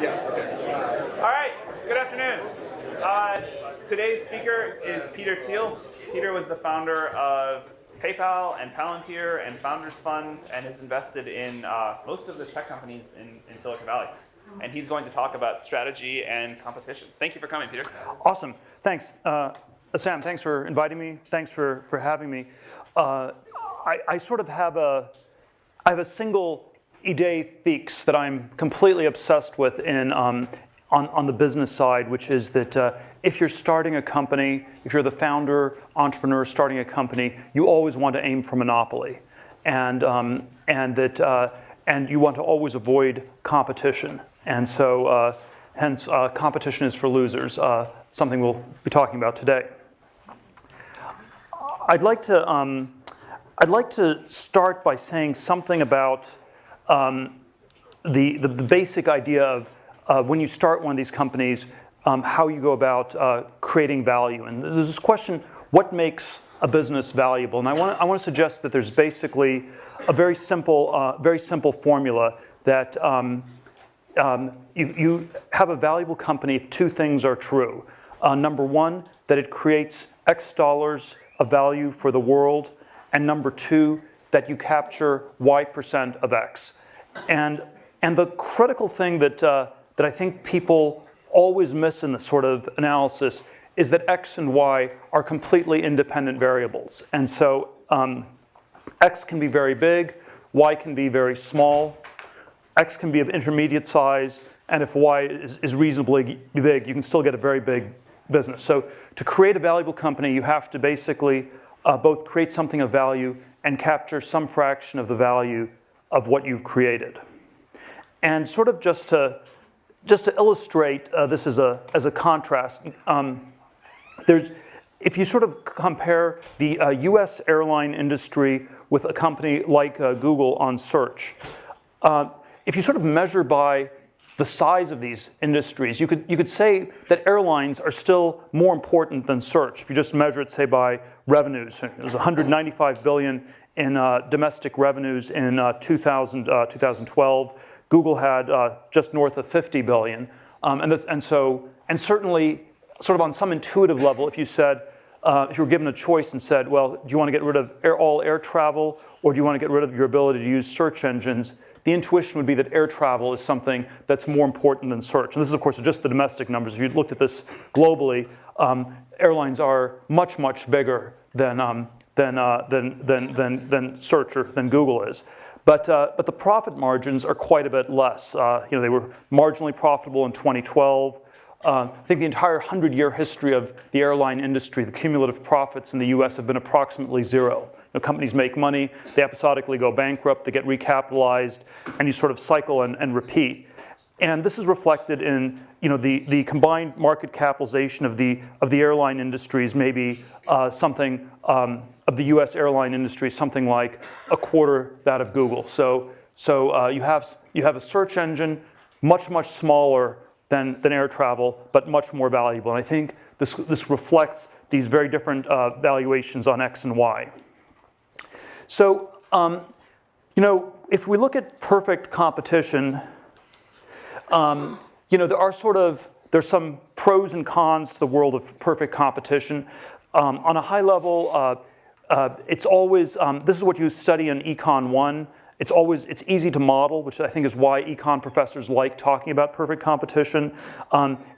Yeah. Okay. All right. Good afternoon. Today's speaker is Peter Thiel. Peter was the founder of PayPal and Palantir and Founders Fund, and has invested in most of the tech companies in Silicon Valley. And he's going to talk about strategy and competition. Thank you for coming, Peter. Awesome. Thanks. Sam, thanks for inviting me. Thanks for having me. I sort of have a single idée fixe that I'm completely obsessed with on the business side, which is that if you're starting a company, if you're the founder, entrepreneur starting a company, you always want to aim for monopoly, and you want to always avoid competition. And so, hence, competition is for losers. Something we'll be talking about today. I'd like to start by saying something about the basic idea of when you start one of these companies, how you go about creating value. And there's this question: what makes a business valuable? And I want to suggest that there's basically a very simple formula that you have a valuable company if two things are true. Number one, that it creates X dollars of value for the world, and number two, that you capture Y% of X. And the critical thing that I think people always miss in this sort of analysis is that X and Y are completely independent variables. And so X can be very big, Y can be very small. X can be of intermediate size, and if Y is reasonably big, you can still get a very big business. So to create a valuable company, you have to basically both create something of value and capture some fraction of the value of what you've created. And sort of just to illustrate this as a contrast, if you sort of compare the US airline industry with a company like Google on search, if you sort of measure by the size of these industries, you could say that airlines are still more important than search. If you just measure it, say, by revenues, it was 195 billion in domestic revenues in 2012. Google had just north of 50 billion, and certainly, sort of on some intuitive level, if you said, if you were given a choice and said, well, do you want to get rid of all air travel, or do you want to get rid of your ability to use search engines? The intuition would be that air travel is something that's more important than search. And this is, of course, just the domestic numbers. If you looked at this globally, airlines are much, much bigger than search or than Google is. But the profit margins are quite a bit less. They were marginally profitable in 2012. I think the entire 100-year history of the airline industry, the cumulative profits in the US have been approximately zero. Companies make money, they episodically go bankrupt, they get recapitalized, and you sort of cycle and repeat. And this is reflected in the combined market capitalization of the airline industries, maybe something of the US airline industry, something like a quarter that of Google. So you have a search engine much, much smaller than air travel, but much more valuable. And I think this reflects these very different valuations on X and Y. So, if we look at perfect competition, there's some pros and cons to the world of perfect competition. On a high level, it's always, this is what you study in Econ 1. It's easy to model, which I think is why econ professors like talking about perfect competition.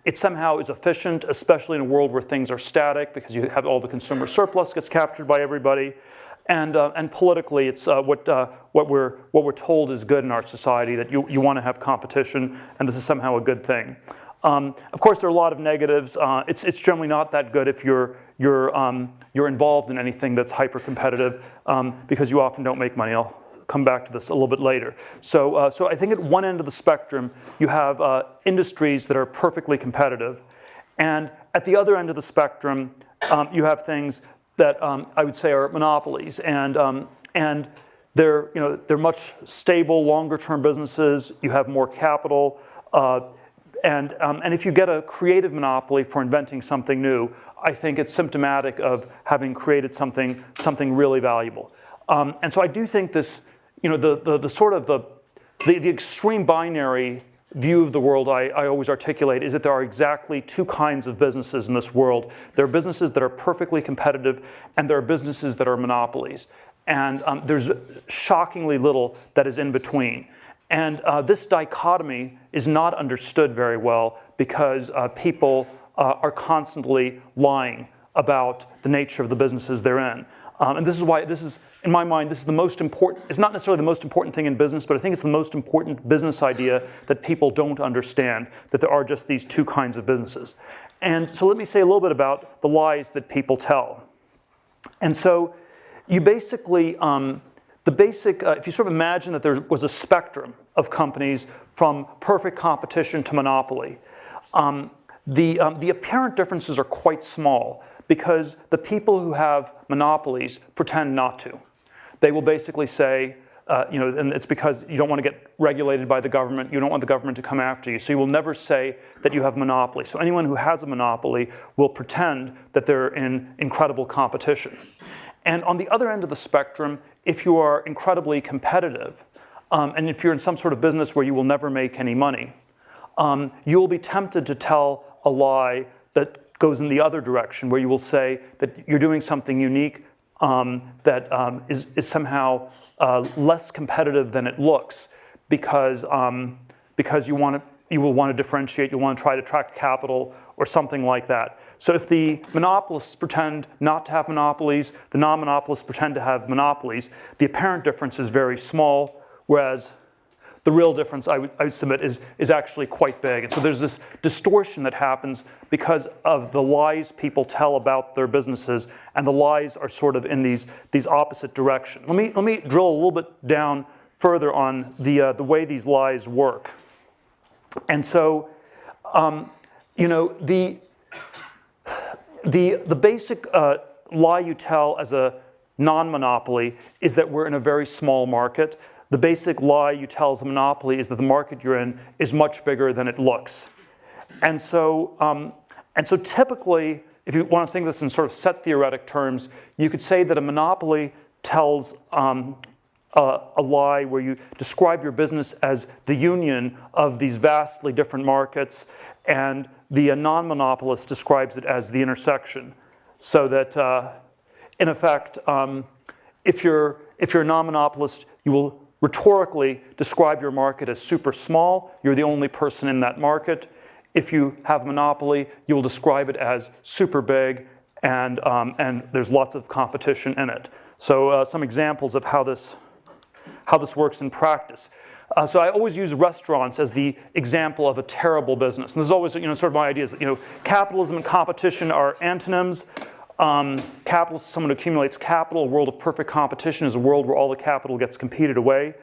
It somehow is efficient, especially in a world where things are static, because you have all the consumer surplus gets captured by everybody. And politically, it's what we're told is good in our society, that you want to have competition, and this is somehow a good thing. Of course, there are a lot of negatives. It's generally not that good if you're involved in anything that's hyper competitive, because you often don't make money. I'll come back to this a little bit later. So I think at one end of the spectrum, you have industries that are perfectly competitive, and at the other end of the spectrum, you have things that I would say are monopolies, and they're much stable, longer-term businesses. You have more capital, and if you get a creative monopoly for inventing something new, I think it's symptomatic of having created something really valuable. And so I do think this, the extreme binary view of the world I always articulate is that there are exactly two kinds of businesses in this world. There are businesses that are perfectly competitive, and there are businesses that are monopolies. And there's shockingly little that is in between. And this dichotomy is not understood very well because people are constantly lying about the nature of the businesses they're in. And this is why this is, in my mind, this is the most important, it's not necessarily the most important thing in business, but I think it's the most important business idea that people don't understand, that there are just these two kinds of businesses. And so let me say a little bit about the lies that people tell. And so you basically, if you sort of imagine that there was a spectrum of companies from perfect competition to monopoly, the apparent differences are quite small because the people who have monopolies pretend not to. They will basically say, and it's because you don't want to get regulated by the government, you don't want the government to come after you, so you will never say that you have monopoly. So anyone who has a monopoly will pretend that they're in incredible competition. And on the other end of the spectrum, if you are incredibly competitive, and if you're in some sort of business where you will never make any money, you'll be tempted to tell a lie that goes in the other direction, where you will say that you're doing something unique that is somehow less competitive than it looks, because you will want to differentiate, you want to try to attract capital or something like that. So if the monopolists pretend not to have monopolies, the non-monopolists pretend to have monopolies, the apparent difference is very small, whereas the real difference, I would submit, is actually quite big. And so there's this distortion that happens because of the lies people tell about their businesses, and the lies are sort of in these opposite directions. Let me drill a little bit down further on the way these lies work. And so, the basic lie you tell as a non-monopoly is that we're in a very small market. The basic lie you tell as a monopoly is that the market you're in is much bigger than it looks. And so typically, if you want to think of this in sort of set theoretic terms, you could say that a monopoly tells a lie where you describe your business as the union of these vastly different markets, and the non-monopolist describes it as the intersection. So that, in effect, if you're a non-monopolist, you will rhetorically describe your market as super small. You're the only person in that market. If you have monopoly, you will describe it as super big, and there's lots of competition in it. So some examples of how this works in practice. So I always use restaurants as the example of a terrible business. And this is always, sort of my idea is that, capitalism and competition are antonyms. Capital is someone who accumulates capital. A world of perfect competition is a world where all the capital gets competed away.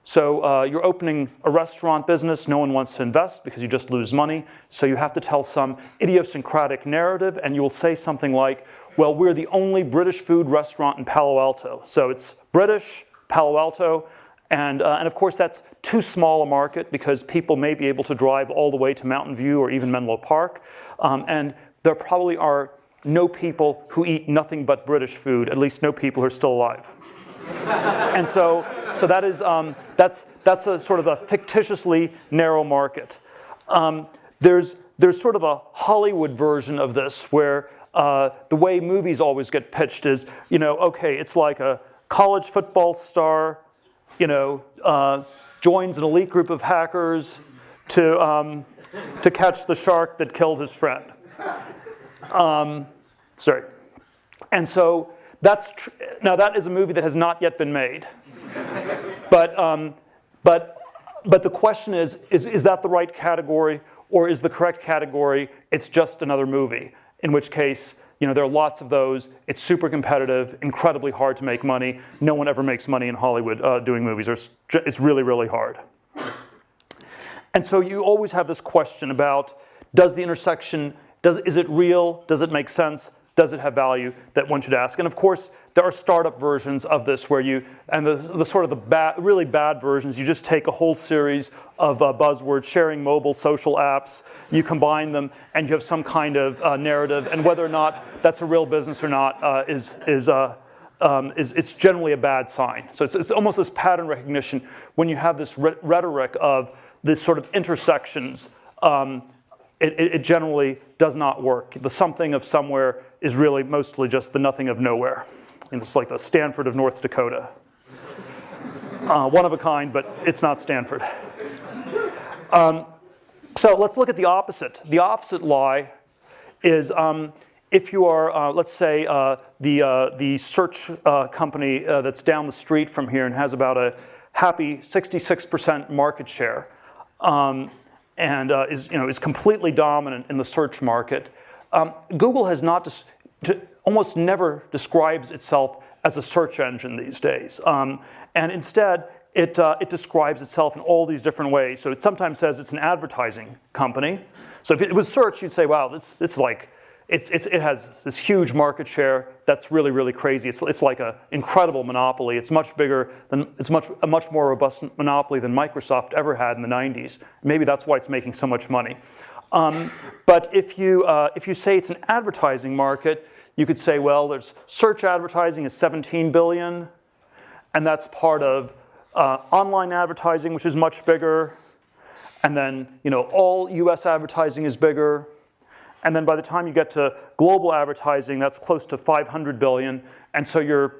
So you're opening a restaurant business. No one wants to invest because you just lose money. So you have to tell some idiosyncratic narrative, and you will say something like, well, we're the only British food restaurant in Palo Alto. So it's British, Palo Alto, and of course that's too small a market because people may be able to drive all the way to Mountain View or even Menlo Park. And there probably are no people who eat nothing but British food, at least no people who are still alive. And so that is, that's a sort of a fictitiously narrow market. There's sort of a Hollywood version of this where the way movies always get pitched is, okay, it's like a college football star, joins an elite group of hackers to catch the shark that killed his friend. And so now that is a movie that has not yet been made. But the question is that the right category, or is the correct category, it's just another movie? In which case, there are lots of those. It's super competitive, incredibly hard to make money. No one ever makes money in Hollywood doing movies. It's really, really hard. And so you always have this question about, does the intersection, is it real? Does it make sense? Does it have value that one should ask? And of course, there are startup versions of this where the sort of the really bad versions, you just take a whole series of buzzwords, sharing mobile, social apps, you combine them, and you have some kind of narrative. And whether or not that's a real business or not it's generally a bad sign. So it's almost this pattern recognition when you have this rhetoric of the sort of intersections, it generally does not work. The something of somewhere is really mostly just the nothing of nowhere. And it's like the Stanford of North Dakota. One of a kind, but it's not Stanford. So let's look at the opposite. The opposite lie is if you are, let's say, the search company that's down the street from here and has about a happy 66% market share, and is completely dominant in the search market. Google has not almost never describes itself as a search engine these days, and instead it describes itself in all these different ways. So it sometimes says it's an advertising company. So if it was search, you'd say, wow, it has this huge market share that's really, really crazy. It's like an incredible monopoly. It's much bigger than, a much more robust monopoly than Microsoft ever had in the 90s. Maybe that's why it's making so much money. But if you say it's an advertising market, you could say, well, there's search advertising is 17 billion, and that's part of online advertising, which is much bigger, and then all US advertising is bigger. And then by the time you get to global advertising, that's close to 500 billion. And so you're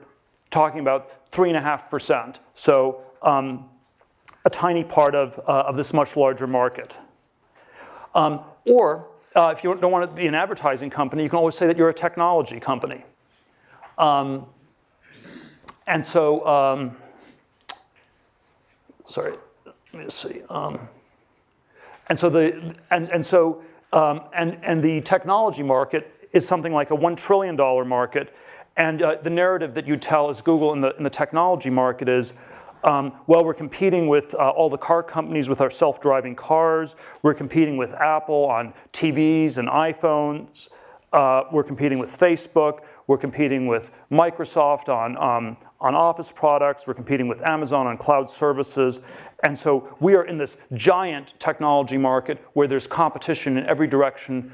talking about 3.5%. So a tiny part of this much larger market. Or if you don't want to be an advertising company, you can always say that you're a technology company. And so, sorry, let me just see. And the technology market is something like a $1 trillion market. And the narrative that you tell as Google in the technology market is, well, we're competing with all the car companies with our self-driving cars. We're competing with Apple on TVs and iPhones. We're competing with Facebook. We're competing with Microsoft on Office products. We're competing with Amazon on cloud services. And so we are in this giant technology market where there's competition in every direction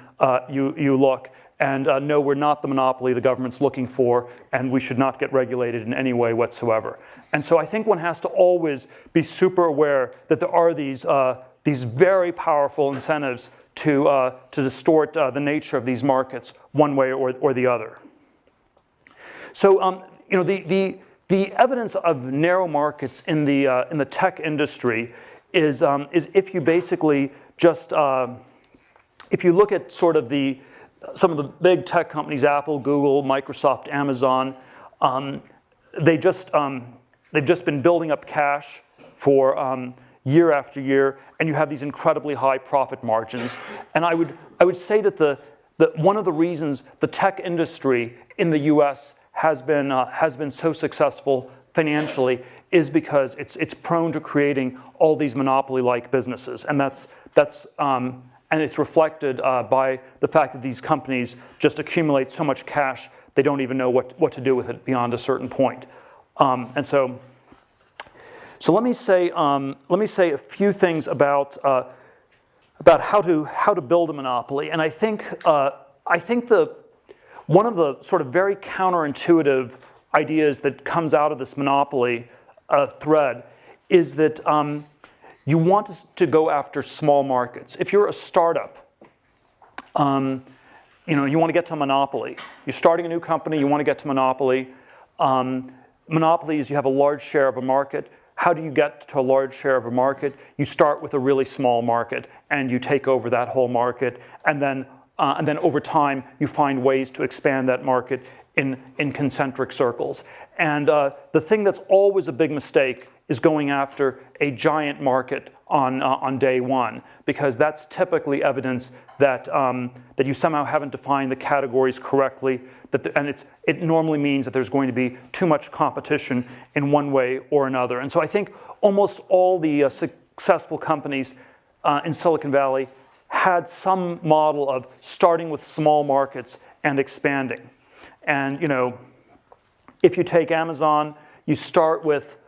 you look. And no, we're not the monopoly the government's looking for, and we should not get regulated in any way whatsoever. And so I think one has to always be super aware that there are these very powerful incentives to distort the nature of these markets one way or the other. So the evidence of narrow markets in the tech industry is if you basically just if you look at sort of some of the big tech companies, Apple, Google, Microsoft, Amazon, they've just been building up cash for year after year, and you have these incredibly high profit margins. And I would say that one of the reasons the tech industry in the U.S. has been so successful financially is because it's prone to creating all these monopoly-like businesses, and and it's reflected by the fact that these companies just accumulate so much cash they don't even know what to do with it beyond a certain point. And so let me say a few things about how to build a monopoly. And I think one of the sort of very counterintuitive ideas that comes out of this monopoly thread is that you want to go after small markets. If you're a startup, you want to get to monopoly. You're starting a new company, you want to get to monopoly. Monopoly is you have a large share of a market. How do you get to a large share of a market? You start with a really small market, and you take over that whole market, and then over time, you find ways to expand that market in concentric circles. And the thing that's always a big mistake is going after a giant market on day one, because that's typically evidence that you somehow haven't defined the categories correctly, and it normally means that there's going to be too much competition in one way or another. And so I think almost all the successful companies in Silicon Valley had some model of starting with small markets and expanding. And if you take Amazon, you start with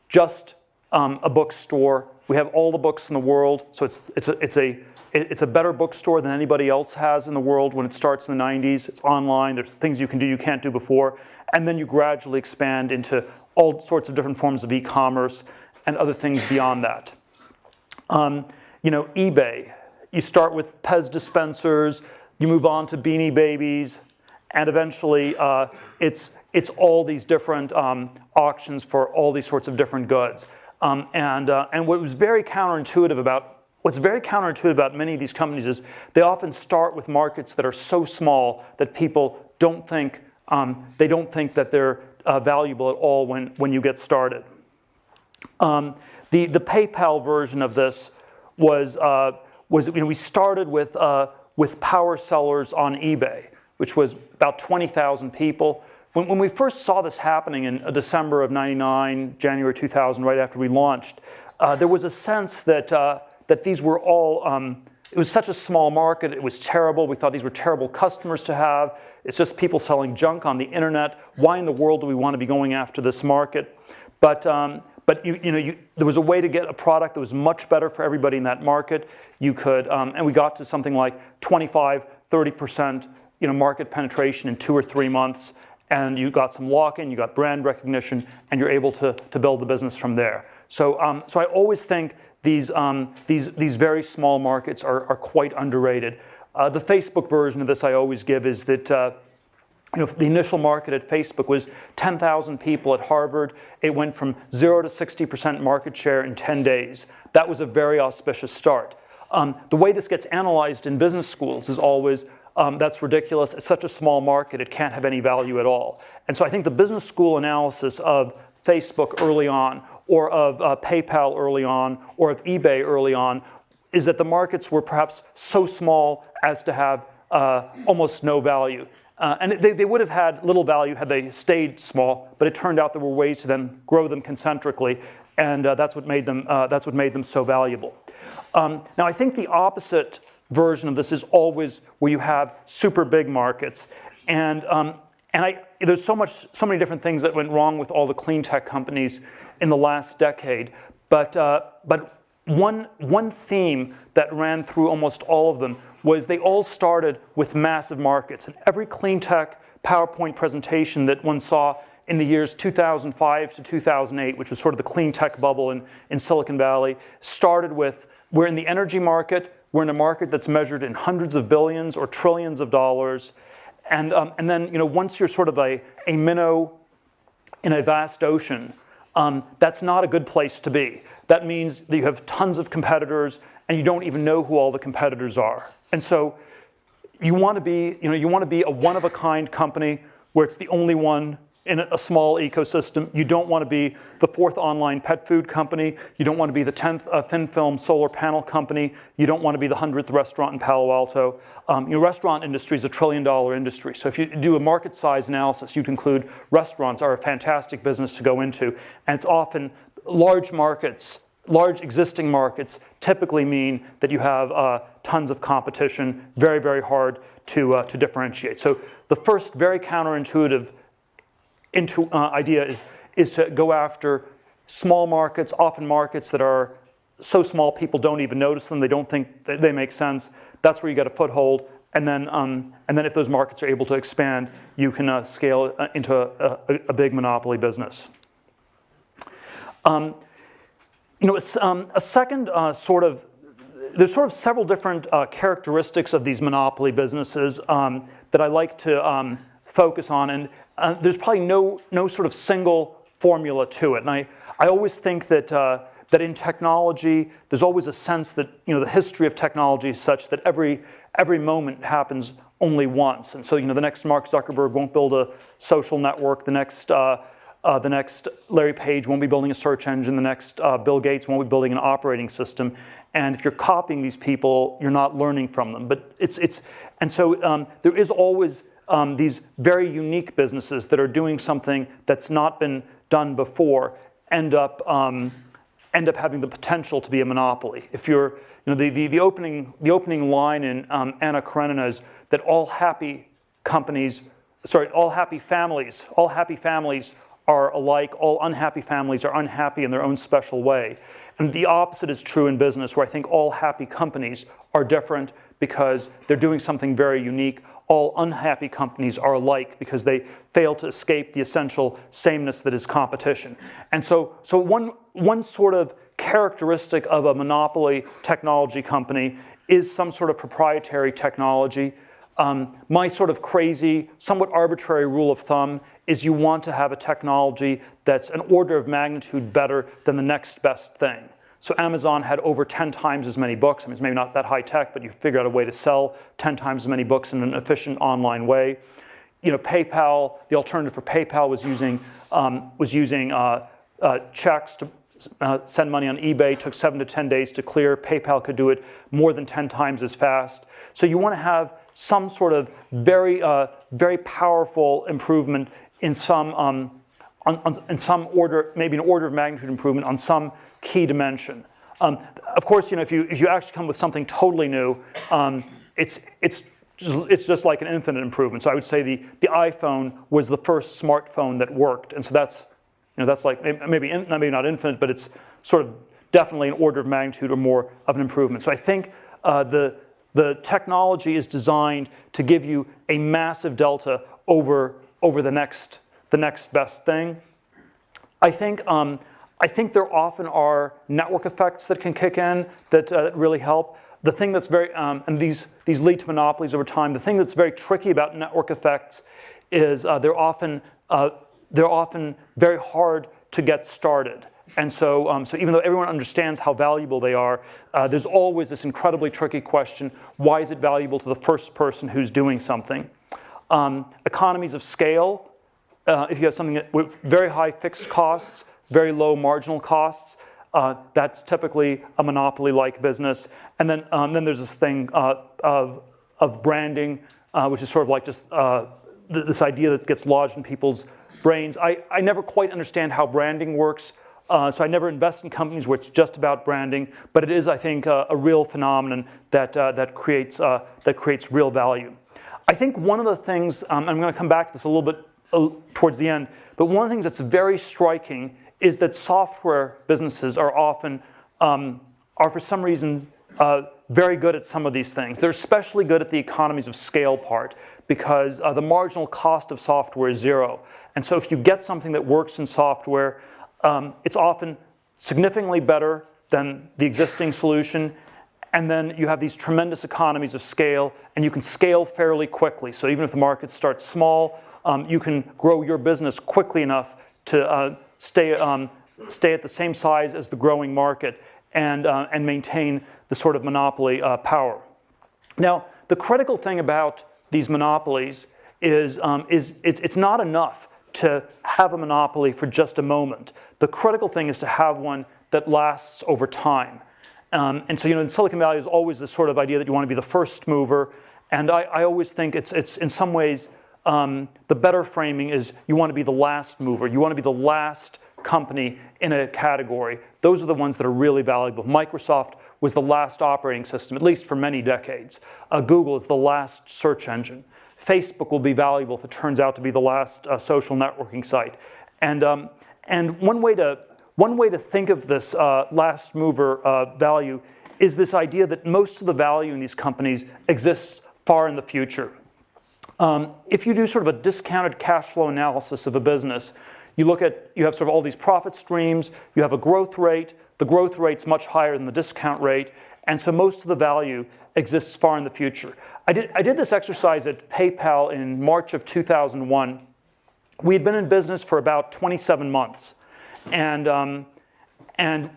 just a bookstore. We have all the books in the world, so it's a better bookstore than anybody else has in the world when it starts in the 90s. It's online. There's things you can do you can't do before, and then you gradually expand into all sorts of different forms of e-commerce and other things beyond that. eBay. You start with Pez dispensers, you move on to Beanie Babies, and eventually it's all these different auctions for all these sorts of different goods. And what's very counterintuitive about many of these companies is they often start with markets that are so small that people don't think that they're valuable at all when you get started. The PayPal version of this was we started with power sellers on eBay, which was about 20,000 people. When we first saw this happening in December of '99, January 2000, right after we launched, there was a sense that these were all, it was such a small market, it was terrible, we thought these were terrible customers to have, it's just people selling junk on the internet, why in the world do we want to be going after this market? But there was a way to get a product that was much better for everybody in that market. You could, and we got to something like 25, 30% market penetration in 2 or 3 months, and you got some lock-in, you got brand recognition, and you're able to build the business from there. So I always think these very small markets are quite underrated. The Facebook version of this I always give is that the initial market at Facebook was 10,000 people at Harvard. It went from 0 to 60% market share in 10 days. That was a very auspicious start. The way this gets analyzed in business schools is always, that's ridiculous. It's such a small market, it can't have any value at all. And so I think the business school analysis of Facebook early on, or of PayPal early on, or of eBay early on, is that the markets were perhaps so small as to have almost no value. And they would have had little value had they stayed small, but it turned out there were ways to then grow them concentrically, and that's what made them so valuable. Now I think the opposite version of this is always where you have super big markets, and there's so many different things that went wrong with all the clean tech companies in the last decade, but one theme that ran through almost all of them was they all started with massive markets. And every clean tech PowerPoint presentation that one saw in the years 2005 to 2008, which was sort of the clean tech bubble in Silicon Valley, started with, we're in the energy market, we're in a market that's measured in hundreds of billions or trillions of dollars. And then once you're sort of a minnow in a vast ocean, that's not a good place to be. That means that you have tons of competitors and you don't even know who all the competitors are. And so you want to be a one-of-a-kind company where it's the only one in a small ecosystem. You don't want to be the 4th online pet food company. You don't want to be the 10th thin film solar panel company. You don't want to be the 100th restaurant in Palo Alto. Restaurant industry is a $1 trillion industry. So if you do a market size analysis, you conclude restaurants are a fantastic business to go into. And it's often large markets. Large existing markets typically mean that you have tons of competition, very, very hard to differentiate. So the first very counterintuitive idea is to go after small markets, often markets that are so small people don't even notice them, they don't think that they make sense. That's where you get a foothold, and then if those markets are able to expand, you can scale into a big monopoly business. A second there's sort of several different characteristics of these monopoly businesses that I like to focus on, and there's probably no sort of single formula to it. And I always think that in technology, there's always a sense that the history of technology is such that every moment happens only once. And so the next Mark Zuckerberg won't build a social network, the next Larry Page won't be building a search engine, the next Bill Gates won't be building an operating system. And if you're copying these people, you're not learning from them. But there is always these very unique businesses that are doing something that's not been done before, end up having the potential to be a monopoly. If you're, the opening line in Anna Karenina is that all happy families are alike, all unhappy families are unhappy in their own special way. And the opposite is true in business, where I think all happy companies are different because they're doing something very unique. All unhappy companies are alike because they fail to escape the essential sameness that is competition. And so one sort of characteristic of a monopoly technology company is some sort of proprietary technology. My sort of crazy, somewhat arbitrary rule of thumb is you want to have a technology that's an order of magnitude better than the next best thing. So Amazon had over 10 times as many books. I mean, it's maybe not that high tech, but you figure out a way to sell 10 times as many books in an efficient online way. You know, PayPal, the alternative for PayPal was using checks to send money on eBay. Took 7 to 10 days to clear. PayPal could do it more than 10 times as fast. So you want to have some sort of very powerful improvement in some in some order, maybe an order of magnitude improvement on some key dimension. Of course, you know, if you actually come with something totally new, it's just like an infinite improvement. So I would say the iPhone was the first smartphone that worked, and so that's like maybe not infinite, but it's sort of definitely an order of magnitude or more of an improvement. So I think the technology is designed to give you a massive delta over the next best thing. I think there often are network effects that can kick in that really help. The thing that's very and these lead to monopolies over time. The thing that's very tricky about network effects is they're often very hard to get started. And so, so even though everyone understands how valuable they are, there's always this incredibly tricky question: why is it valuable to the first person who's doing something? Economies of scale. If you have something with very high fixed costs, very low marginal costs, that's typically a monopoly-like business. And then there's this thing of branding, which is sort of like just this idea that gets lodged in people's brains. I never quite understand how branding works, so I never invest in companies where it's just about branding. But it is, I think, a real phenomenon that creates real value. I think one of the things, I'm going to come back to this a little bit towards the end, but one of the things that's very striking is that software businesses are often, are for some reason, very good at some of these things. They're especially good at the economies of scale part because the marginal cost of software is zero. And so if you get something that works in software, it's often significantly better than the existing solution. And then you have these tremendous economies of scale, and you can scale fairly quickly. So even if the market starts small, you can grow your business quickly enough to stay at the same size as the growing market and maintain the sort of monopoly power. Now, the critical thing about these monopolies is it's not enough to have a monopoly for just a moment. The critical thing is to have one that lasts over time. And so, you know, in Silicon Valley, there's always this sort of idea that you want to be the first mover. And I always think it's in some ways, the better framing is you want to be the last mover. You want to be the last company in a category. Those are the ones that are really valuable. Microsoft was the last operating system, at least for many decades. Google is the last search engine. Facebook will be valuable if it turns out to be the last social networking site. And one way to think of this last mover value is this idea that most of the value in these companies exists far in the future. If you do sort of a discounted cash flow analysis of a business, you have sort of all these profit streams, you have a growth rate, the growth rate's much higher than the discount rate, and so most of the value exists far in the future. I did this exercise at PayPal in March of 2001. We had been in business for about 27 months, and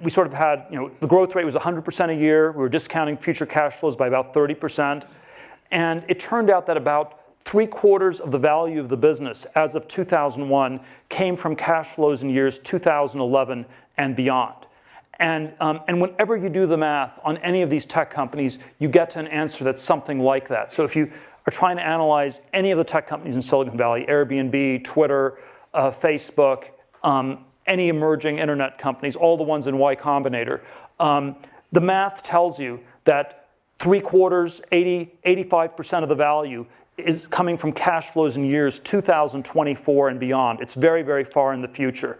we sort of had, you know, the growth rate was 100% a year, we were discounting future cash flows by about 30%, and it turned out that about 3/4 of the value of the business as of 2001 came from cash flows in years 2011 and beyond. And whenever you do the math on any of these tech companies, you get to an answer that's something like that. So if you are trying to analyze any of the tech companies in Silicon Valley, Airbnb, Twitter, Facebook, any emerging internet companies, all the ones in Y Combinator, the math tells you that 3/4, 85% of the value is coming from cash flows in years 2024 and beyond. It's very, very far in the future.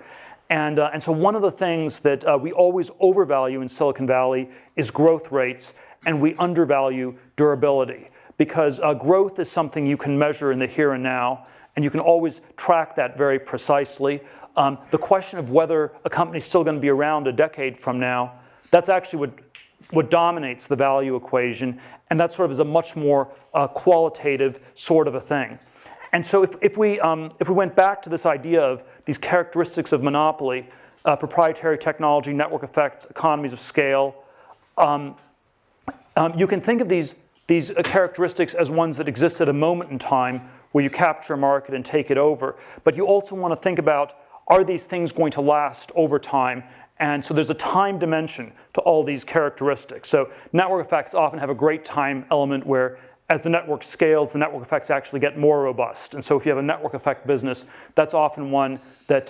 And so one of the things that we always overvalue in Silicon Valley is growth rates, and we undervalue durability. Because growth is something you can measure in the here and now, and you can always track that very precisely. The question of whether a company's still going to be around a decade from now, that's actually what dominates the value equation, and that sort of is a much more qualitative sort of a thing. And so if we went back to this idea of these characteristics of monopoly, proprietary technology, network effects, economies of scale, you can think of these characteristics as ones that exist at a moment in time where you capture a market and take it over. But you also want to think about, are these things going to last over time? And so there's a time dimension to all these characteristics. So network effects often have a great time element where as the network scales, the network effects actually get more robust. And so if you have a network effect business, that's often one that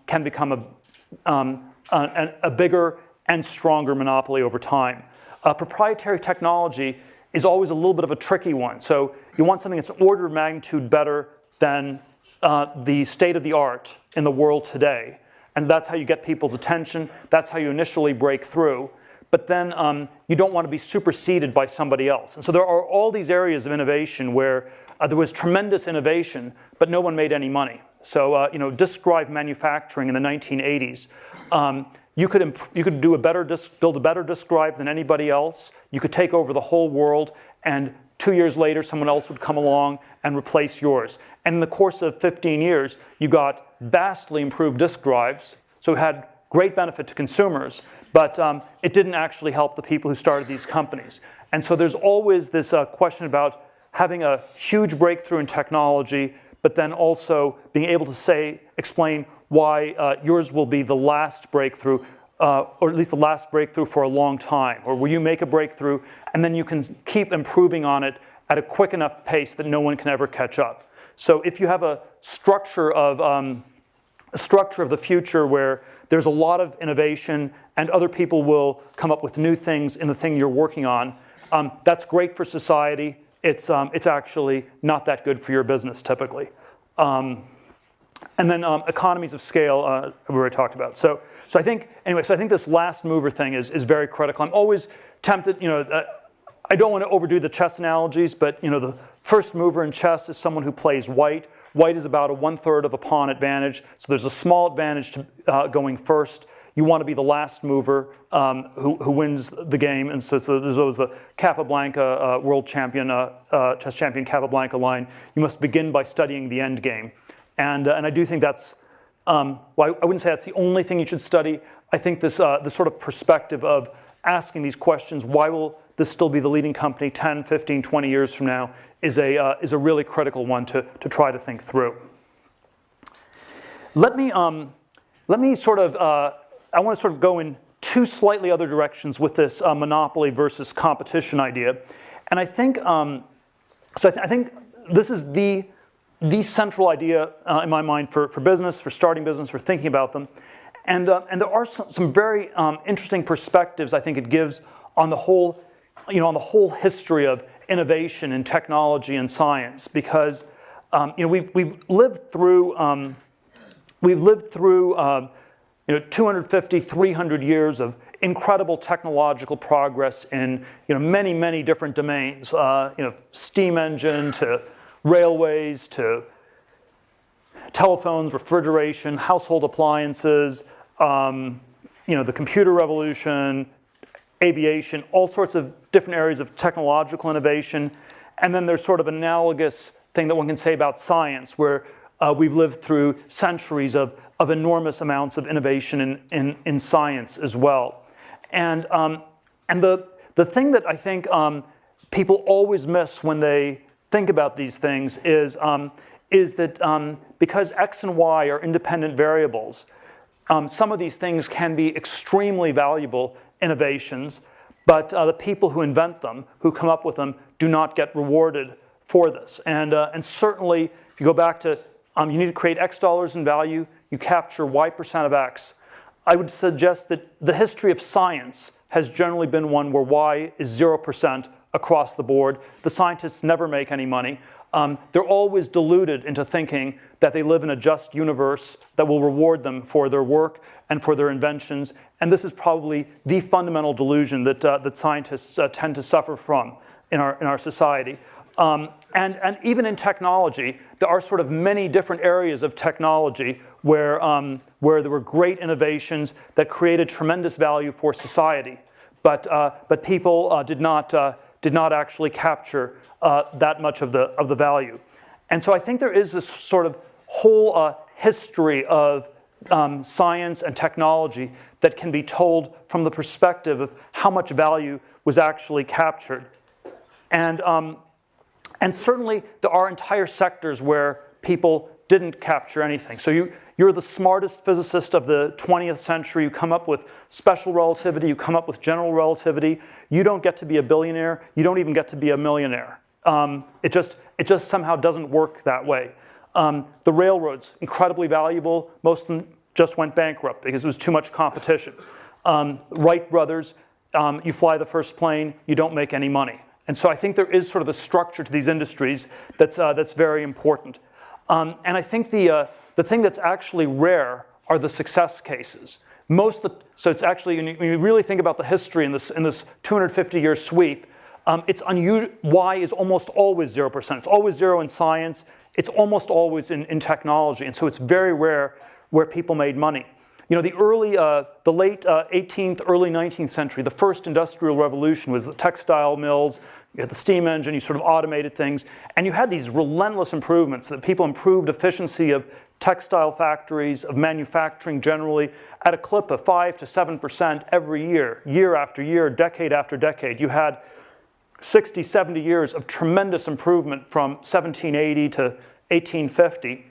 can become a bigger and stronger monopoly over time. Proprietary technology is always a little bit of a tricky one. So you want something that's an order of magnitude better than the state of the art in the world today. And that's how you get people's attention. That's how you initially break through. But then you don't want to be superseded by somebody else. And so there are all these areas of innovation where there was tremendous innovation, but no one made any money. So disk drive manufacturing in the 1980s, you could do build a better disk drive than anybody else. You could take over the whole world, and 2 years later, someone else would come along and replace yours. And in the course of 15 years, you got vastly improved disk drives. So it had great benefit to consumers, but it didn't actually help the people who started these companies. And so there's always this question about having a huge breakthrough in technology, but then also being able to explain why yours will be the last breakthrough, or at least the last breakthrough for a long time, or where you make a breakthrough and then you can keep improving on it at a quick enough pace that no one can ever catch up. So if you have a structure of the future where there's a lot of innovation and other people will come up with new things in the thing you're working on, that's great for society. It's actually not that good for your business typically. And then economies of scale, we already talked about. So I think this last mover thing is very critical. I'm always tempted, I don't want to overdo the chess analogies, but the first mover in chess is someone who plays white. White is about a 1/3 of a pawn advantage, so there's a small advantage to going first. You want to be the last mover who wins the game, and so there's always the Capablanca world champion, chess champion Capablanca line. You must begin by studying the end game, and I do think that's, well, I wouldn't say that's the only thing you should study. I think this sort of perspective of asking these questions, why will this still be the leading company 10, 15, 20 years from now, is a really critical one to try to think through. Let me sort of, I want to sort of go in two slightly other directions with this monopoly versus competition idea. And I think, I think this is the central idea in my mind for business, for starting business, for thinking about them. And there are some very interesting perspectives I think it gives on the whole, on the whole history of innovation in technology and science, because we've lived through 250, 300 years of incredible technological progress in many different domains, steam engine to railways to telephones, refrigeration, household appliances, the computer revolution, aviation, all sorts of different areas of technological innovation. And then there's sort of analogous thing that one can say about science, where we've lived through centuries of enormous amounts of innovation in science as well. And the thing that I think people always miss when they think about these things is that because X and Y are independent variables, some of these things can be extremely valuable innovations, but the people who invent them, who come up with them, do not get rewarded for this. And certainly, if you go back to you need to create X dollars in value, you capture Y% of X. I would suggest that the history of science has generally been one where Y is 0% across the board. The scientists never make any money. They're always deluded into thinking that they live in a just universe that will reward them for their work and for their inventions. And this is probably the fundamental delusion that scientists tend to suffer from in our society. And even in technology, there are sort of many different areas of technology where there were great innovations that created tremendous value for society, but people did not actually capture that much of the value. And so I think there is this sort of whole history of science and technology that can be told from the perspective of how much value was actually captured. And certainly there are entire sectors where people didn't capture anything. So you're the smartest physicist of the 20th century. You come up with special relativity. You come up with general relativity. You don't get to be a billionaire. You don't even get to be a millionaire. It just somehow doesn't work that way. The railroads, incredibly valuable. Most of them just went bankrupt because it was too much competition. Wright brothers, you fly the first plane, you don't make any money. And so I think there is sort of a structure to these industries that's very important. And I think the thing that's actually rare are the success cases. So it's actually, when you really think about the history in this 250-year sweep, it's unusual. Y is almost always 0%. It's always 0 in science. It's almost always in technology. And so it's very rare where people made money. You know, the late 18th, early 19th century, the first industrial revolution was the textile mills. You had the steam engine, you sort of automated things. And you had these relentless improvements that people improved efficiency of textile factories, of manufacturing generally, at a clip of 5 to 7% every year, year after year, decade after decade. You had 60, 70 years of tremendous improvement from 1780 to 1850.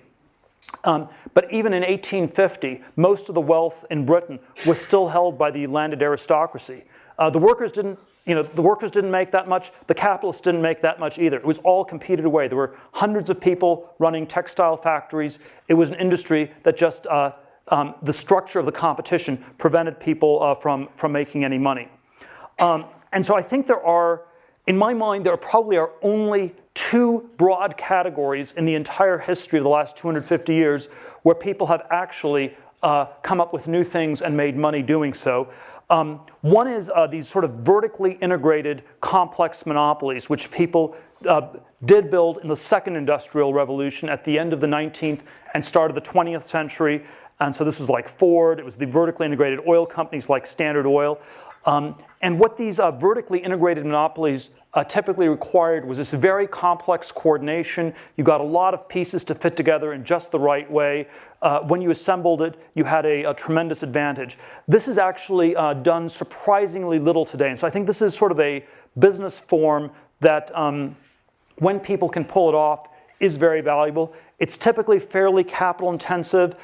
But even in 1850, most of the wealth in Britain was still held by the landed aristocracy. The workers didn't make that much. The capitalists didn't make that much either. It was all competed away. There were hundreds of people running textile factories. It was an industry that just the structure of the competition prevented people from making any money. And so I think in my mind, there probably are only two broad categories in the entire history of the last 250 years where people have actually come up with new things and made money doing so. One is these sort of vertically integrated complex monopolies, which people did build in the second industrial revolution at the end of the 19th and start of the 20th century. And so this was like Ford. It was the vertically integrated oil companies like Standard Oil. And what these vertically integrated monopolies typically required was this very complex coordination. You got a lot of pieces to fit together in just the right way. When you assembled it, you had a tremendous advantage. This is actually done surprisingly little today. And so I think this is sort of a business form that, when people can pull it off, is very valuable. It's typically fairly capital intensive.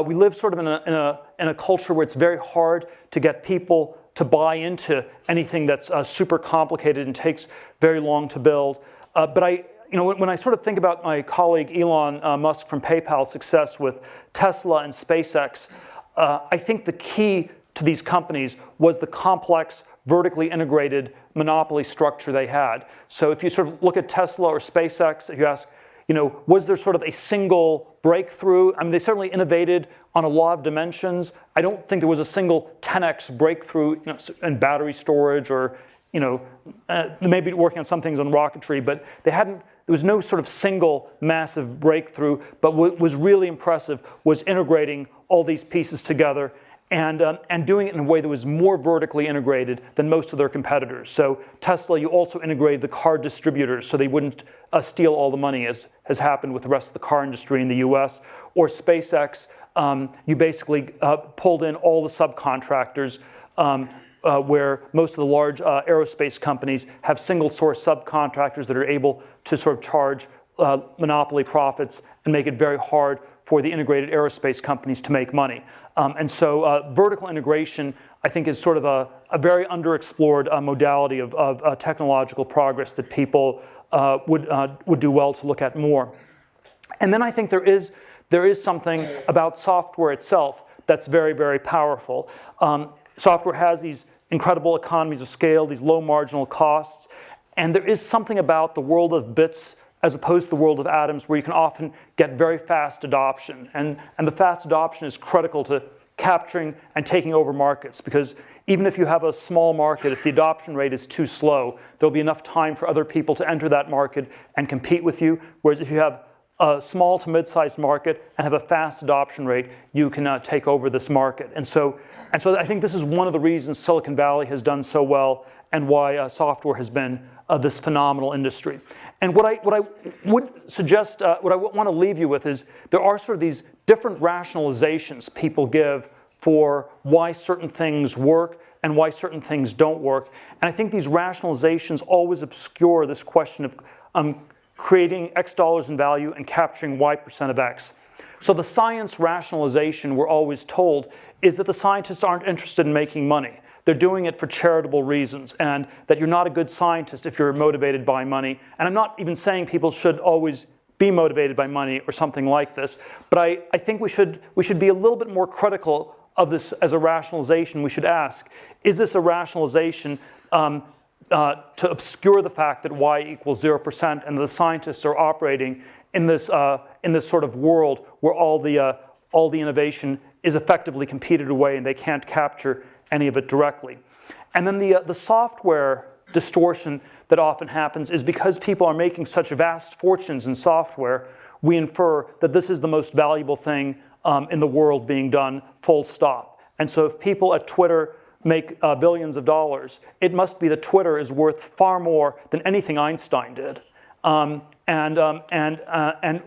We live sort of in a culture where it's very hard to get people to buy into anything that's super complicated and takes very long to build. But when I sort of think about my colleague Elon Musk from PayPal's success with Tesla and SpaceX, I think the key to these companies was the complex, vertically integrated monopoly structure they had. So if you sort of look at Tesla or SpaceX, if you ask, was there sort of a single breakthrough? I mean, they certainly innovated on a lot of dimensions. I don't think there was a single 10x breakthrough in battery storage or, maybe working on some things on rocketry, but there was no sort of single massive breakthrough. But what was really impressive was integrating all these pieces together and doing it in a way that was more vertically integrated than most of their competitors. So Tesla, you also integrated the car distributors so they wouldn't steal all the money, as has happened with the rest of the car industry in the US. Or SpaceX, you basically pulled in all the subcontractors where most of the large aerospace companies have single source subcontractors that are able to sort of charge monopoly profits and make it very hard for the integrated aerospace companies to make money. And so vertical integration, I think, is sort of a very underexplored modality of technological progress that people would do well to look at more. And then I think there is something about software itself that's very, very powerful. Software has these incredible economies of scale, these low marginal costs, and there is something about the world of bits as opposed to the world of atoms where you can often get very fast adoption. And the fast adoption is critical to capturing and taking over markets, because even if you have a small market, if the adoption rate is too slow, there'll be enough time for other people to enter that market and compete with you. Whereas if you have a small to mid-sized market and have a fast adoption rate, you can take over this market. And so I think this is one of the reasons Silicon Valley has done so well and why software has been this phenomenal industry. And what I would suggest, what I want to leave you with is there are sort of these different rationalizations people give for why certain things work and why certain things don't work. And I think these rationalizations always obscure this question of creating X dollars in value and capturing Y% of X. So the science rationalization we're always told is that the scientists aren't interested in making money. They're doing it for charitable reasons, and that you're not a good scientist if you're motivated by money. And I'm not even saying people should always be motivated by money or something like this, but I think we should be a little bit more critical of this as a rationalization. We should ask, is this a rationalization to obscure the fact that Y equals 0% and the scientists are operating in this sort of world where all the innovation is effectively competed away and they can't capture any of it directly. And then the software distortion that often happens is because people are making such vast fortunes in software, we infer that this is the most valuable thing in the world being done, full stop. And so if people at Twitter make billions of dollars, it must be that Twitter is worth far more than anything Einstein did. And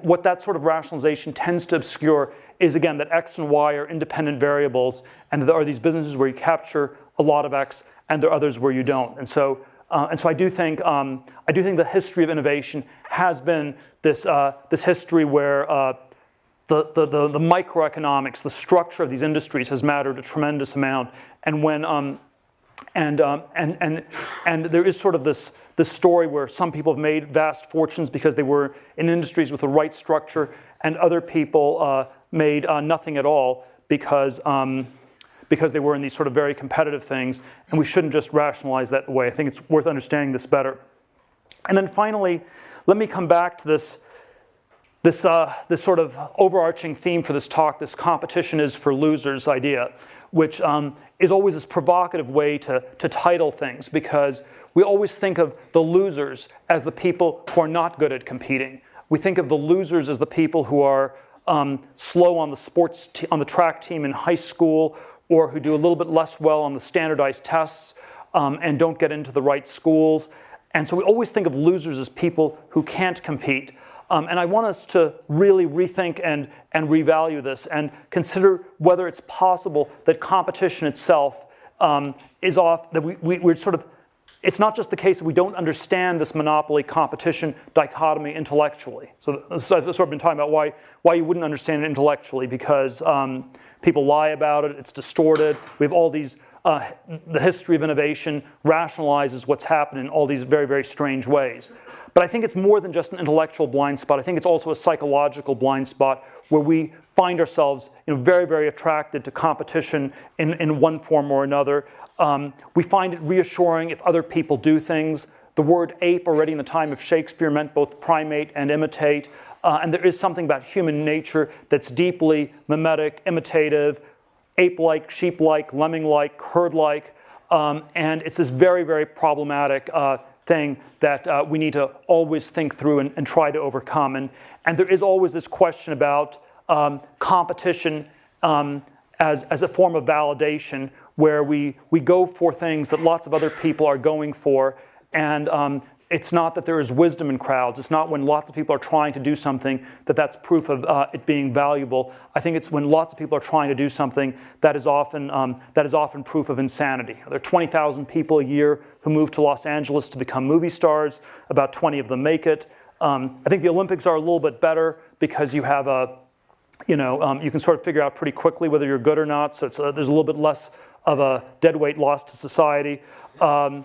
what that sort of rationalization tends to obscure is, again, that X and Y are independent variables, and there are these businesses where you capture a lot of X, and there are others where you don't. And so I do think the history of innovation has been this history where the microeconomics, the structure of these industries has mattered a tremendous amount. And when and there is sort of this story where some people have made vast fortunes because they were in industries with the right structure, and other people made nothing at all because they were in these sort of very competitive things, and we shouldn't just rationalize that away. I think it's worth understanding this better. And then finally, let me come back to this sort of overarching theme for this talk, this competition is for losers idea, which is always this provocative way to title things, because we always think of the losers as the people who are not good at competing. We think of the losers as the people who are slow on the track team in high school, or who do a little bit less well on the standardized tests and don't get into the right schools. And so we always think of losers as people who can't compete. And I want us to really rethink and revalue this and consider whether it's possible that competition itself is off, that we're sort of, it's not just the case that we don't understand this monopoly competition dichotomy intellectually. So I've sort of been talking about why you wouldn't understand it intellectually, because people lie about it, it's distorted. We have all these, the history of innovation rationalizes what's happened in all these very, very strange ways. But I think it's more than just an intellectual blind spot. I think it's also a psychological blind spot where we find ourselves very, very attracted to competition in one form or another. We find it reassuring if other people do things. The word ape already in the time of Shakespeare meant both primate and imitate. And there is something about human nature that's deeply mimetic, imitative, ape-like, sheep-like, lemming-like, herd-like. And it's this very, very problematic thing that we need to always think through and try to overcome. And there is always this question about competition as a form of validation, where we go for things that lots of other people are going for. And it's not that there is wisdom in crowds. It's not when lots of people are trying to do something that's proof of it being valuable. I think it's when lots of people are trying to do something that is often proof of insanity. There are 20,000 people a year who move to Los Angeles to become movie stars. About 20 of them make it. I think the Olympics are a little bit better because you have you can sort of figure out pretty quickly whether you're good or not. So there's a little bit less of a dead weight loss to society. The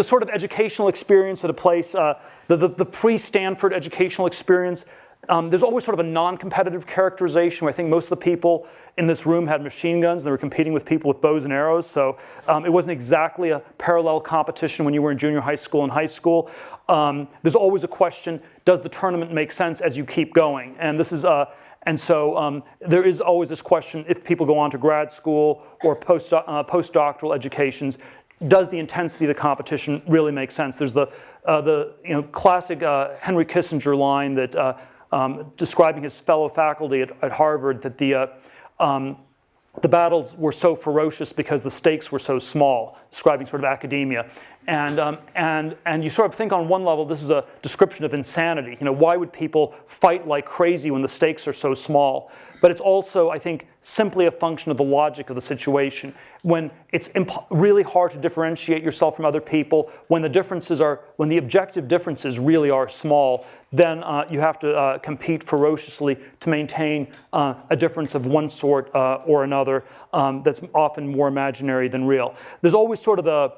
sort of educational experience at a place, the pre-Stanford educational experience, there's always sort of a non-competitive characterization where I think most of the people in this room had machine guns and they were competing with people with bows and arrows. So it wasn't exactly a parallel competition when you were in junior high school and high school. There's always a question, does the tournament make sense as you keep going? And this is so there is always this question, if people go on to grad school or postdoctoral educations, does the intensity of the competition really make sense? There's the classic Henry Kissinger line that describing his fellow faculty at Harvard, that the battles were so ferocious because the stakes were so small, describing sort of academia. And you sort of think on one level, this is a description of insanity. Why would people fight like crazy when the stakes are so small? But it's also, I think, simply a function of the logic of the situation. When it's really hard to differentiate yourself from other people, when the objective differences really are small, then you have to compete ferociously to maintain a difference of one sort or another that's often more imaginary than real. There's always sort of the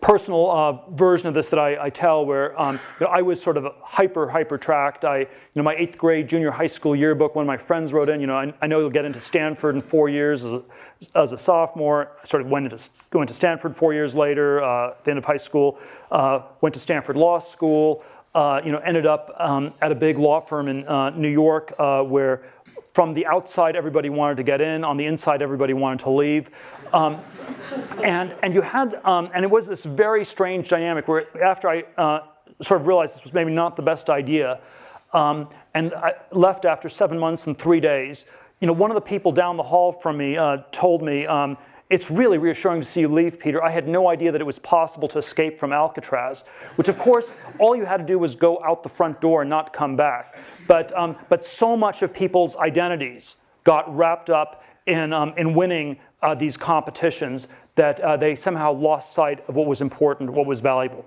personal version of this that I tell, where I was sort of hyper tracked. My 8th grade junior high school yearbook, one of my friends wrote in, I know you'll get into Stanford in 4 years as a sophomore. I sort of went to Stanford 4 years later, at the end of high school. Went to Stanford Law School. Ended up at a big law firm in New York, where from the outside everybody wanted to get in, on the inside everybody wanted to leave. And you had, and it was this very strange dynamic where after I sort of realized this was maybe not the best idea, and I left after 7 months and 3 days, one of the people down the hall from me told me, it's really reassuring to see you leave, Peter. I had no idea that it was possible to escape from Alcatraz, which of course, all you had to do was go out the front door and not come back. But so much of people's identities got wrapped up in winning these competitions that they somehow lost sight of what was important, what was valuable.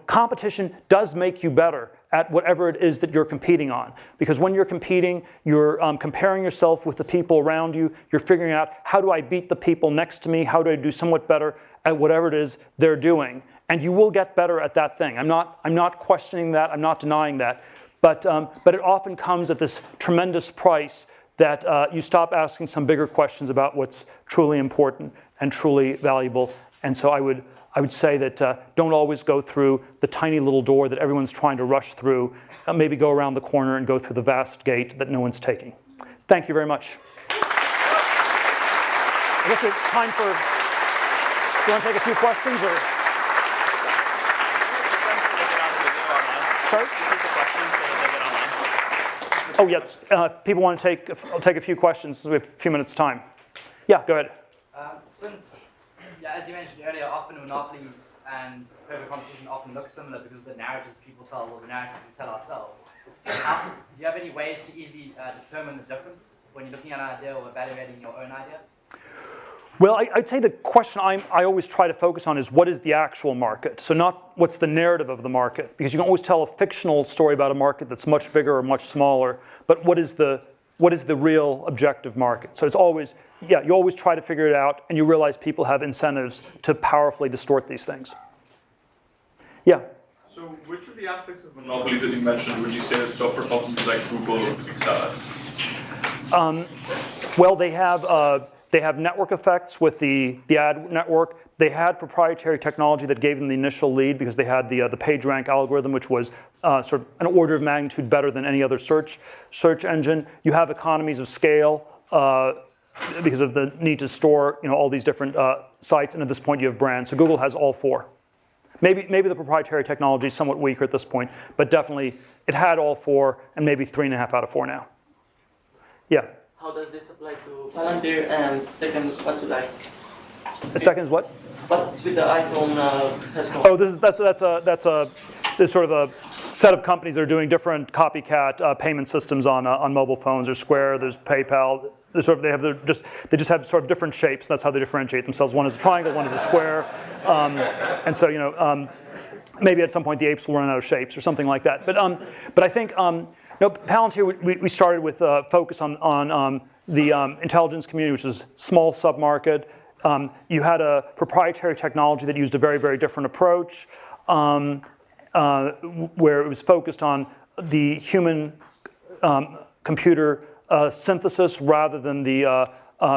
Competition does make you better at whatever it is that you're competing on. Because when you're competing, you're comparing yourself with the people around you. You're figuring out, how do I beat the people next to me? How do I do somewhat better at whatever it is they're doing? And you will get better at that thing. I'm not questioning that. I'm not denying that. But it often comes at this tremendous price that you stop asking some bigger questions about what's truly important and truly valuable. And so I would say that don't always go through the tiny little door that everyone's trying to rush through. Maybe go around the corner and go through the vast gate that no one's taking. Thank you very much. I guess we have time for, do you want to take a few questions? Or? Sorry? Oh, yeah. People want to take a few questions, so we have a few minutes' time. Yeah, go ahead. Since, as you mentioned earlier, often monopolies and perfect competition often look similar because of the narratives people tell or the narratives we tell ourselves. Do you have any ways to easily determine the difference when you're looking at an idea or evaluating your own idea? Well, I'd say the question I always try to focus on is, what is the actual market? So not what's the narrative of the market, because you can always tell a fictional story about a market that's much bigger or much smaller, but what is the real objective market? So it's always, yeah, you always try to figure it out, and you realize people have incentives to powerfully distort these things. Yeah? So which of the aspects of monopolies that you mentioned would you say that software companies like Google excel at? Well, they have network effects with the ad network. They had proprietary technology that gave them the initial lead because they had the PageRank algorithm, which was sort of an order of magnitude better than any other search engine. You have economies of scale because of the need to store all these different sites, and at this point you have brands. So Google has all four. Maybe the proprietary technology is somewhat weaker at this point, but definitely it had all four, and maybe 3.5 out of 4 now. Yeah. How does this apply to Palantir? And second, what's it like? The second is what? What's with the iPhone headphone? Oh, there's sort of a set of companies that are doing different copycat payment systems on mobile phones. There's Square, there's PayPal. They just have sort of different shapes. That's how they differentiate themselves. One is a triangle, one is a square, and so maybe at some point the apes will run out of shapes or something like that. But I think Palantir, we started with a focus on the intelligence community, which is small submarket. You had a proprietary technology that used a very, very different approach, where it was focused on the human computer synthesis rather than the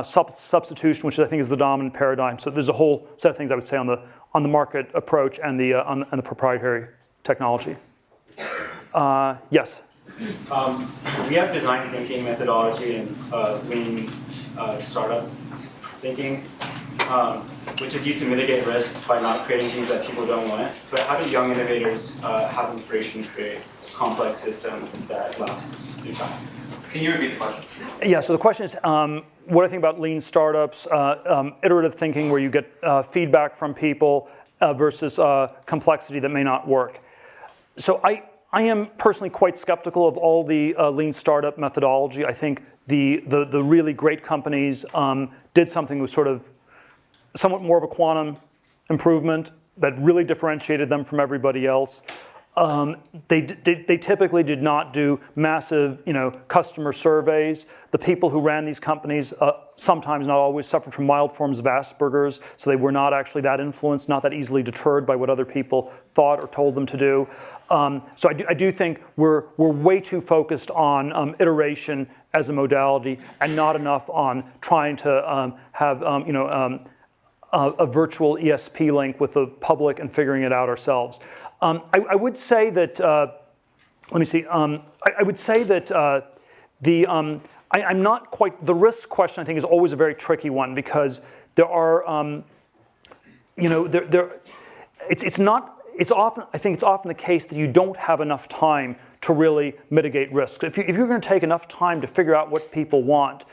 substitution, which I think is the dominant paradigm. So there's a whole set of things I would say on the market approach and the proprietary technology. Yes. We have design thinking methodology and lean startup thinking. which is used to mitigate risk by not creating things that people don't want. But how do young innovators have inspiration to create complex systems that last through time? Can you repeat the question? Yeah, so the question is, what I think about lean startups, iterative thinking where you get feedback from people versus complexity that may not work. So I am personally quite skeptical of all the lean startup methodology. I think the really great companies did something that was sort of somewhat more of a quantum improvement that really differentiated them from everybody else. They typically did not do massive, customer surveys. The people who ran these companies, sometimes not always, suffered from mild forms of Asperger's, so they were not actually that influenced, not that easily deterred by what other people thought or told them to do. So I do think we're way too focused on iteration as a modality, and not enough on trying to have a virtual ESP link with the public and figuring it out ourselves. I would say that, let me see, I would say that I'm not quite, the risk question I think is always a very tricky one, because there are, it's often the case that you don't have enough time to really mitigate risk. If you're going to take enough time to figure out what people want,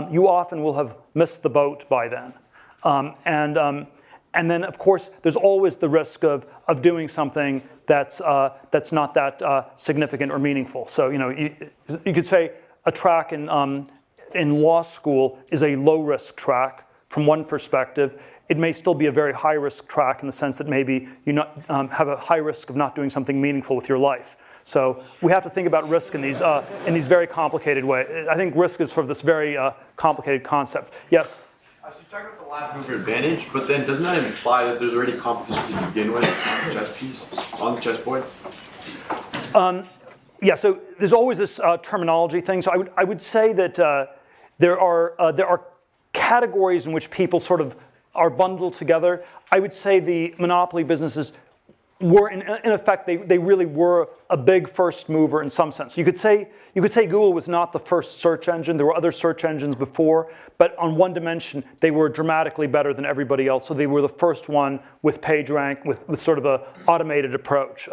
you often will have missed the boat by then. And then, of course, there's always the risk of doing something that's not that significant or meaningful. So, you could say a track in law school is a low-risk track from one perspective. It may still be a very high-risk track in the sense that maybe you have a high risk of not doing something meaningful with your life. So we have to think about risk in these very complicated ways. I think risk is sort of this very complicated concept. Yes? So you started with the last mover advantage, but then doesn't that imply that there's already competition to begin with on the chess piece, on the chessboard? Yeah, so there's always this terminology thing. So I would say that there are categories in which people sort of are bundled together. I would say the monopoly businesses were, in effect, they really were a big first mover in some sense. You could say Google was not the first search engine. There were other search engines before, but on one dimension, they were dramatically better than everybody else. So they were the first one with PageRank, with sort of an automated approach.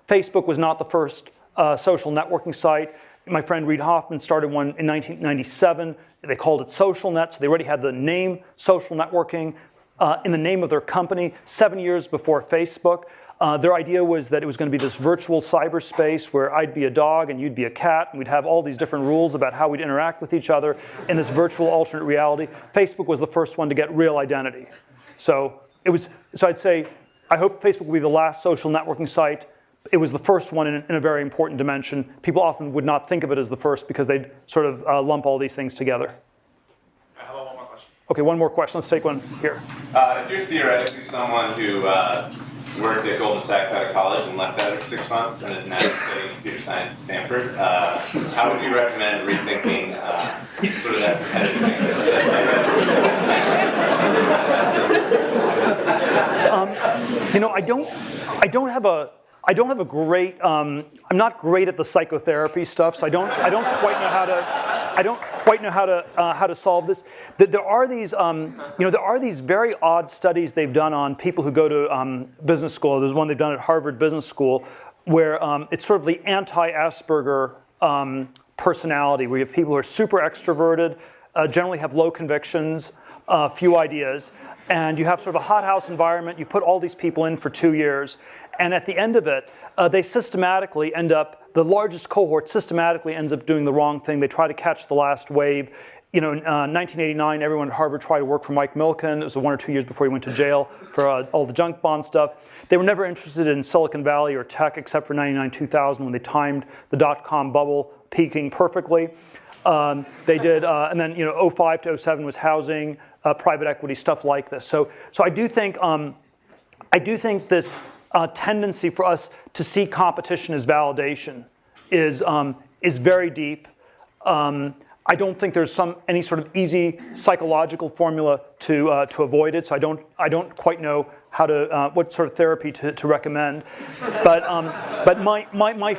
Facebook was not the first social networking site. My friend Reid Hoffman started one in 1997. They called it SocialNet, so they already had the name social networking in the name of their company 7 years before Facebook. Their idea was that it was going to be this virtual cyberspace where I'd be a dog and you'd be a cat, and we'd have all these different rules about how we'd interact with each other in this virtual alternate reality. Facebook was the first one to get real identity. So I'd say, I hope Facebook will be the last social networking site. It was the first one in a very important dimension. People often would not think of it as the first because they'd sort of lump all these things together. How about one more question? Okay, one more question. Let's take one here. If you're theoretically someone who worked at Goldman Sachs out of college and left out at 6 months and is now studying computer science at Stanford, how would you recommend rethinking sort of that competitive I don't have a great. I'm not great at the psychotherapy stuff, so I don't quite know how to solve this. There are these very odd studies they've done on people who go to business school. There's one they've done at Harvard Business School where it's sort of the anti-Asperger personality, where you have people who are super extroverted, generally have low convictions, few ideas, and you have sort of a hothouse environment. You put all these people in for 2 years, and at the end of it, they systematically end up, the largest cohort systematically ends up doing the wrong thing. They try to catch the last wave. In 1989, everyone at Harvard tried to work for Mike Milken. It was 1 or 2 years before he went to jail for all the junk bond stuff. They were never interested in Silicon Valley or tech except for 99, 2000 when they timed the dot-com bubble peaking perfectly. They did, and then 05 to 07 was housing, private equity, stuff like this. So I do think this tendency for us to see competition as validation is very deep. I don't think there's any sort of easy psychological formula to avoid it. So I don't quite know how to what sort of therapy to recommend. But my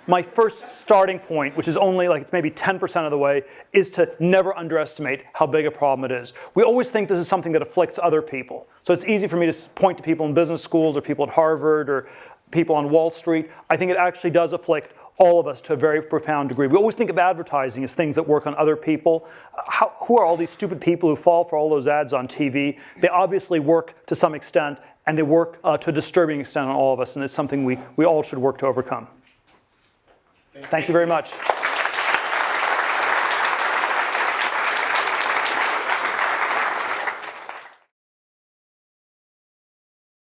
my first starting point, which is only like it's maybe 10% of the way, is to never underestimate how big a problem it is. We always think this is something that afflicts other people. So it's easy for me to point to people in business schools or people at Harvard or people on Wall Street. I think it actually does afflict all of us to a very profound degree. We always think of advertising as things that work on other people. Who are all these stupid people who fall for all those ads on TV? They obviously work to some extent, and they work to a disturbing extent on all of us, and it's something we all should work to overcome. Thank you very much.